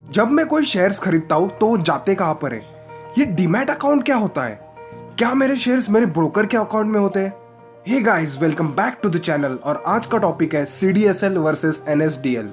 जब मैं कोई शेयर्स खरीदता हूँ तो वो जाते कहाँ पर है? ये डीमैट अकाउंट क्या होता है? क्या मेरे शेयर्स मेरे ब्रोकर के अकाउंट में होते हैं? Hey guys, welcome back to the channel. और आज का टॉपिक है CDSL वर्सेस NSDL।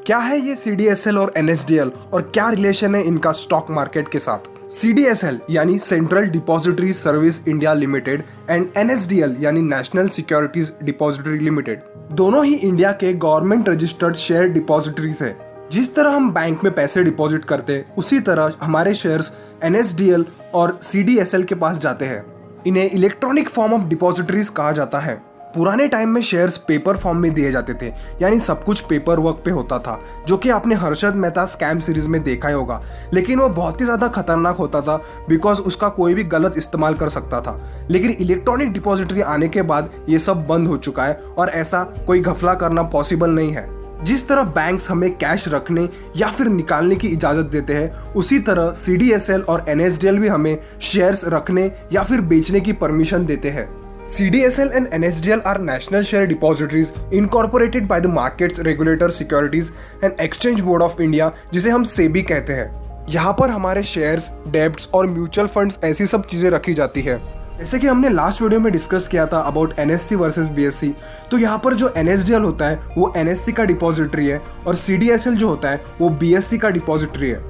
क्या है ये CDSL और NSDL और क्या रिलेशन है इनका स्टॉक मार्केट के साथ? CDSL यानी central depository service India limited and NSDL यानी नेशनल सिक्योरिटीज डिपॉजिटरी लिमिटेड दोनों ही इंडिया के गवर्नमेंट रजिस्टर्ड शेयर डिपॉजिटरीज है। जिस तरह हम बैंक में पैसे डिपॉजिट करते उसी तरह हमारे शेयर्स NSDL और CDSL के पास जाते हैं। इन्हें इलेक्ट्रॉनिक फॉर्म ऑफ डिपॉजिटरीज कहा जाता है। पुराने टाइम में शेयर्स पेपर फॉर्म में दिए जाते थे, यानी सब कुछ पेपर वर्क पे होता था, जो कि आपने हर्षद मेहता स्कैम सीरीज में देखा ही होगा। लेकिन वो बहुत ही ज़्यादा खतरनाक होता था बिकॉज उसका कोई भी गलत इस्तेमाल कर सकता था। लेकिन इलेक्ट्रॉनिक डिपॉजिटरी आने के बाद ये सब बंद हो चुका है और ऐसा कोई घपला करना पॉसिबल नहीं है। जिस तरह बैंक्स हमें कैश रखने या फिर निकालने की इजाज़त देते हैं, उसी तरह CDSL और NSDL भी हमें शेयर्स रखने या फिर बेचने की परमिशन देते हैं। CDSL and NSDL are national share depositories incorporated by the Markets Regulator Securities and Exchange Board of India, जिसे हम SEBI कहते हैं। यहाँ पर हमारे शेयर्स, डेब्ट्स और म्यूचुअल फंड्स ऐसी सब चीज़ें रखी जाती है। जैसे कि हमने लास्ट वीडियो में डिस्कस किया था अबाउट NSC वर्सेस BSC, तो यहाँ पर जो NSDL होता है वो NSC का डिपॉजिटरी है और CDSL जो होता है वो BSC का डिपॉजिटरी है।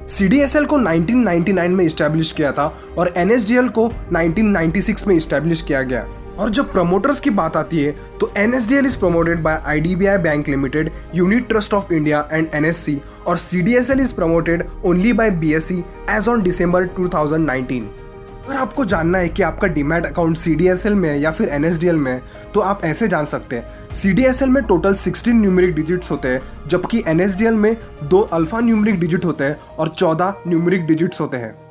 CDSL को 1999 में इस्टेब्लिश किया था और NSDL को 1996 में इस्टेब्लिश किया गया। और जब प्रमोटर्स की बात आती है तो NSDL is promoted by IDBI bank limited, unit trust of India and NSC, और CDSL is promoted only by BSC as on December 2019। अगर आपको जानना है कि आपका डीमैट अकाउंट CDSL में है या फिर NSDL में है, तो आप ऐसे जान सकते हैं। CDSL में टोटल 16 न्यूमेरिक डिजिट्स होते हैं, जबकि NSDL में 2 अल्फा न्यूमेरिक डिजिट होते हैं और 14 न्यूमेरिक डिजिट्स होते हैं।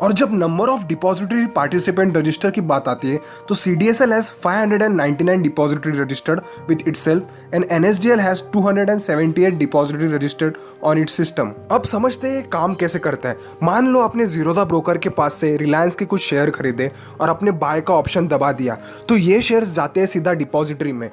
और जब number of depository participant register की बात आती है तो CDSL has 599 depository registered with itself and NSDL has 278 depository registered on it's system. अब समझते हैं काम कैसे करता है। मान लो आपने जीरोधा ब्रोकर के पास से रिलायंस के कुछ शेयर खरीदे और अपने बाय का ऑप्शन दबा दिया, तो ये शेयर्स जाते हैं सीधा डिपॉजिटरी में।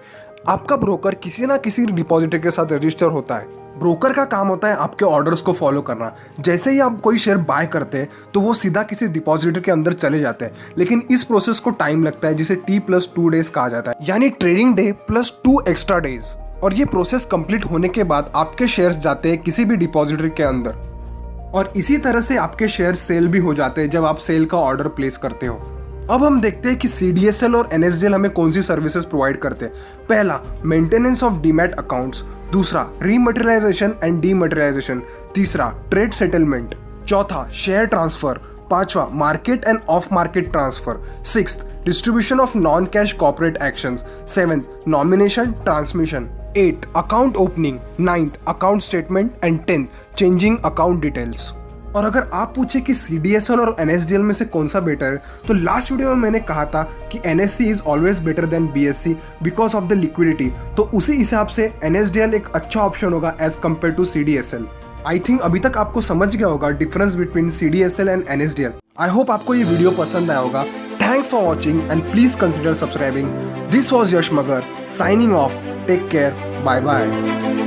आपका ब्रोकर किसी ना किसी डिपॉजिटरी के साथ रजिस्टर होता है। ब्रोकर का काम होता है आपके ऑर्डर्स को फॉलो करना। जैसे ही आप कोई शेयर बाय करते हैं तो वो सीधा किसी डिपॉजिटरी के अंदर चले जाते हैं, लेकिन इस प्रोसेस को टाइम लगता है, जिसे T+2 डेज कहा जाता है, यानी trading debt plus 2 extra days. और ये प्रोसेस कंप्लीट होने के बाद आपके शेयर्स जाते हैं किसी भी डिपॉजिटरी के अंदर, और इसी तरह से आपके शेयर्स सेल भी हो जाते हैं जब आप सेल का ऑर्डर प्लेस करते हो। अब हम देखते हैं कि CDSL और NSDL हमें कौन सी सर्विसेज प्रोवाइड करते हैं। पहला, मेंटेनेंस ऑफ डीमैट अकाउंट्स। दूसरा, रीमटेरियलाइजेशन एंड डीमटेरियलाइजेशन। तीसरा, ट्रेड सेटलमेंट। चौथा, शेयर ट्रांसफर। पांचवा, market end of market transfer. Sixth, distribution of non cash corporate actions. Seventh, nomination transmission. 8th, account opening. 9th, account statement and 10th, changing account details. और अगर आप पूछे कि CDSL और NSDL में से कौन सा बेटर है, तो लास्ट वीडियो में मैंने कहा था कि NSC is always better than BSC because of the liquidity. तो उसी हिसाब से NSDL एक अच्छा ऑप्शन होगा as compare to CDSL। I think अभी तक आपको समझ गया होगा difference between CDSL and NSDL। I hope आपको ये वीडियो पसंद आया होगा। Thanks for watching and please consider subscribing. This was Yash Magar signing off. Take care, bye bye.